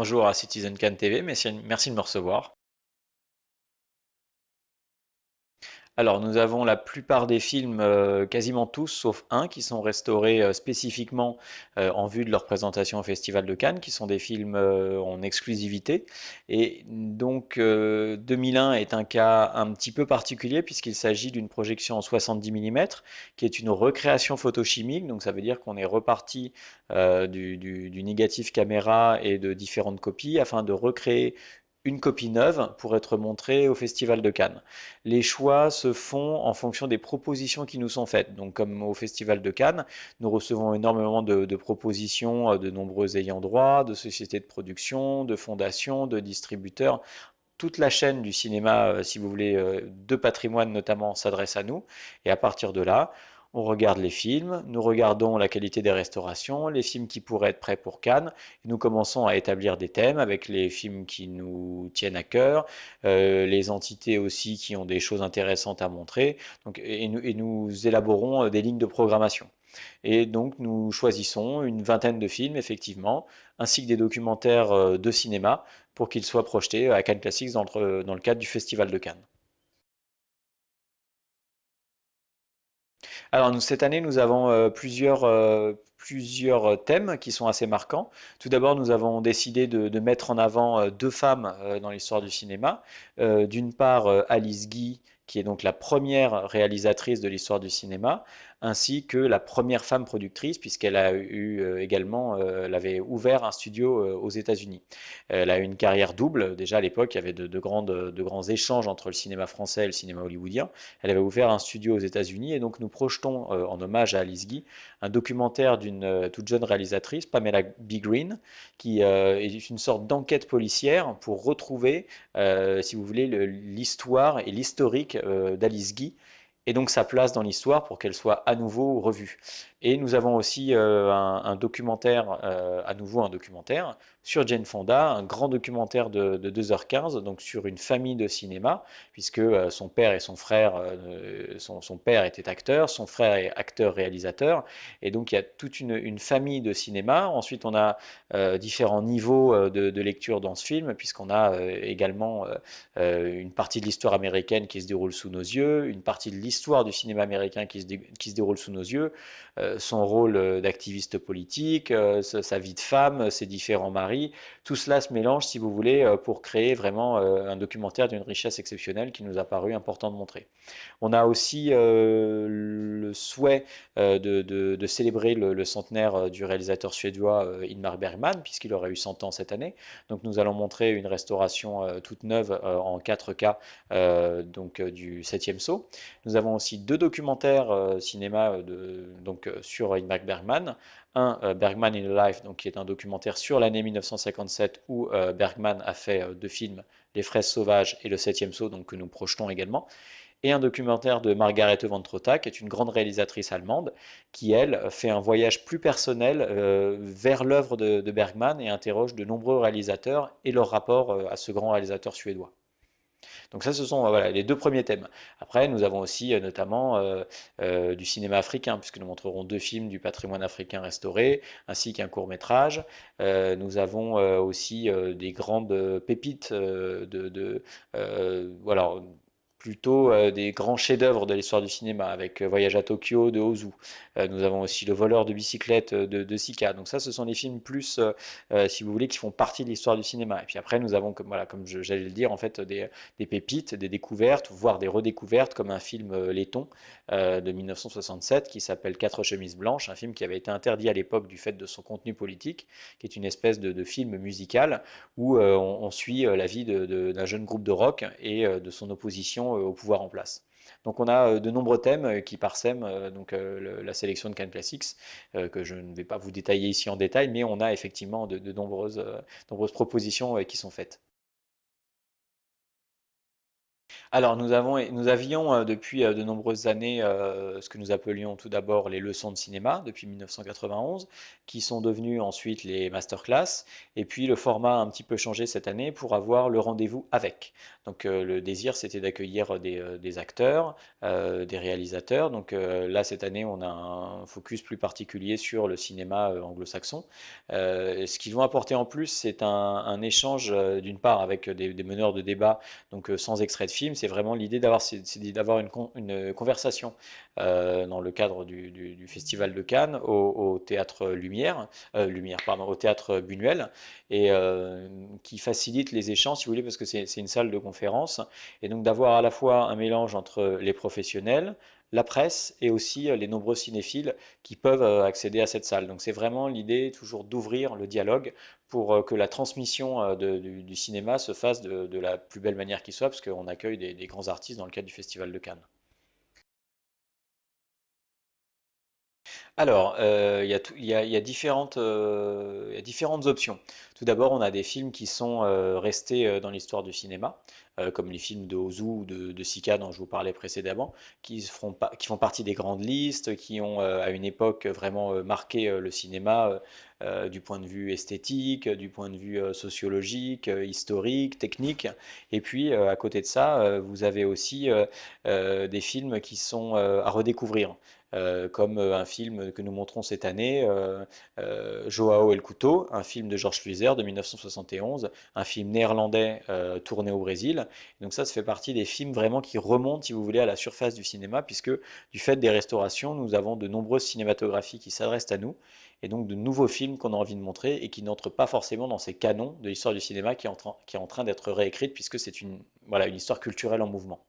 jour à Citizen Kane TV, merci de me recevoir. Alors, nous avons la plupart des films, quasiment tous, sauf un, qui sont restaurés spécifiquement en vue de leur présentation au Festival de Cannes, qui sont des films en exclusivité. Et donc, 2001 est un cas un petit peu particulier puisqu'il s'agit d'une projection en 70 mm, qui est une recréation photochimique. Donc, ça veut dire qu'on est reparti du négatif caméra et de différentes copies afin de recréer une copie neuve pour être montrée au Festival de Cannes. Les choix se font en fonction des propositions qui nous sont faites. Donc, comme au Festival de Cannes, nous recevons énormément de propositions de nombreux ayants droit, de sociétés de production, de fondations, de distributeurs. Toute la chaîne du cinéma, si vous voulez, de patrimoine notamment, s'adresse à nous. Et à partir de là, on regarde les films, nous regardons la qualité des restaurations, les films qui pourraient être prêts pour Cannes, et nous commençons à établir des thèmes avec les films qui nous tiennent à cœur, les entités aussi qui ont des choses intéressantes à montrer, donc, et nous élaborons des lignes de programmation. Et donc nous choisissons une vingtaine de films, effectivement, ainsi que des documentaires de cinéma pour qu'ils soient projetés à Cannes Classics dans le cadre du Festival de Cannes. Alors cette année, nous avons plusieurs thèmes qui sont assez marquants. Tout d'abord, nous avons décidé de mettre en avant deux femmes dans l'histoire du cinéma. D'une part, Alice Guy, qui est donc la première réalisatrice de l'histoire du cinéma, ainsi que la première femme productrice, puisqu'elle a eu également, elle avait ouvert un studio aux États-Unis. Elle a eu une carrière double. Déjà à l'époque, il y avait de grands échanges entre le cinéma français et le cinéma hollywoodien. Elle avait ouvert un studio aux États-Unis et donc nous projetons en hommage à Alice Guy un documentaire d'une toute jeune réalisatrice, Pamela B. Green, qui est une sorte d'enquête policière pour retrouver, si vous voulez, l'histoire et l'historique d'Alice Guy et donc sa place dans l'histoire pour qu'elle soit à nouveau revue. Et nous avons aussi un documentaire, à nouveau un documentaire, sur Jane Fonda, un grand documentaire de 2h15, donc sur une famille de cinéma, puisque son père et son frère, son père était acteur, son frère est acteur-réalisateur, et donc il y a toute une famille de cinéma. Ensuite, on a différents niveaux de lecture dans ce film, puisqu'on a également une partie de l'histoire américaine qui se déroule sous nos yeux, une partie de l'histoire du cinéma américain qui se déroule sous nos yeux, son rôle d'activiste politique, sa vie de femme, ses différents maris. Tout cela se mélange, si vous voulez, pour créer vraiment un documentaire d'une richesse exceptionnelle qui nous a paru important de montrer. On a aussi le souhait de célébrer le centenaire du réalisateur suédois Ingmar Bergman, puisqu'il aurait eu 100 ans cette année. Donc nous allons montrer une restauration toute neuve en 4K donc, du 7e saut. Nous avons aussi deux documentaires cinéma sur Ingmar Bergman. Un, Bergman in Life, donc, qui est un documentaire sur l'année 1957 où Bergman a fait deux films, Les Fraises sauvages et Le 7e saut, donc, que nous projetons également, et un documentaire de Margarete von Trotta, qui est une grande réalisatrice allemande, qui, elle, fait un voyage plus personnel vers l'œuvre de Bergman et interroge de nombreux réalisateurs et leur rapport à ce grand réalisateur suédois. Donc ça, ce sont voilà, les deux premiers thèmes. Après, nous avons aussi notamment du cinéma africain, puisque nous montrerons deux films du patrimoine africain restauré, ainsi qu'un court métrage. Nous avons aussi des grandes pépites voilà, plutôt des grands chefs-d'œuvre de l'histoire du cinéma, avec Voyage à Tokyo de Ozu. Nous avons aussi Le voleur de bicyclette de Sika. Donc ça, ce sont des films plus, si vous voulez, qui font partie de l'histoire du cinéma. Et puis après, nous avons, comme, voilà, j'allais le dire, en fait, des pépites, des découvertes, voire des redécouvertes, comme un film Letton de 1967 qui s'appelle Quatre chemises blanches, un film qui avait été interdit à l'époque du fait de son contenu politique, qui est une espèce de film musical où on suit la vie d'un jeune groupe de rock et de son opposition au pouvoir en place. Donc on a de nombreux thèmes qui parsèment la sélection de Cannes Classics, que je ne vais pas vous détailler ici en détail, mais on a effectivement de nombreuses propositions qui sont faites. Alors, nous avions depuis de nombreuses années ce que nous appelions tout d'abord les leçons de cinéma depuis 1991, qui sont devenues ensuite les masterclass, et puis le format a un petit peu changé cette année pour avoir le rendez-vous avec. Donc le désir c'était d'accueillir des acteurs, des réalisateurs. Donc là cette année on a un focus plus particulier sur le cinéma anglo-saxon. Ce qu'ils vont apporter en plus c'est un échange d'une part avec des meneurs de débat donc sans extrait de film, c'est vraiment l'idée d'avoir une conversation dans le cadre du Festival de Cannes au théâtre Lumière, pardon, au théâtre Buñuel, et qui facilite les échanges, si vous voulez, parce que c'est une salle de conférence, et donc d'avoir à la fois un mélange entre les professionnels, la presse et aussi les nombreux cinéphiles qui peuvent accéder à cette salle. Donc c'est vraiment l'idée toujours d'ouvrir le dialogue pour que la transmission du cinéma se fasse de la plus belle manière qui soit, parce qu'on accueille des grands artistes dans le cadre du Festival de Cannes. Alors, il y a différentes options. Tout d'abord, on a des films qui sont restés dans l'histoire du cinéma, comme les films de Ozu ou de Sika dont je vous parlais précédemment, qui font partie des grandes listes, qui ont à une époque vraiment marqué le cinéma du point de vue esthétique, du point de vue sociologique, historique, technique. Et puis, à côté de ça, vous avez aussi des films qui sont à redécouvrir comme un film que nous montrons cette année, Joao et le couteau, un film de Georges Cluizer de 1971, un film néerlandais tourné au Brésil. Donc ça fait partie des films vraiment qui remontent, si vous voulez, à la surface du cinéma, puisque du fait des restaurations, nous avons de nombreuses cinématographies qui s'adressent à nous, et donc de nouveaux films qu'on a envie de montrer et qui n'entrent pas forcément dans ces canons de l'histoire du cinéma qui est en train d'être réécrite, puisque c'est voilà, une histoire culturelle en mouvement.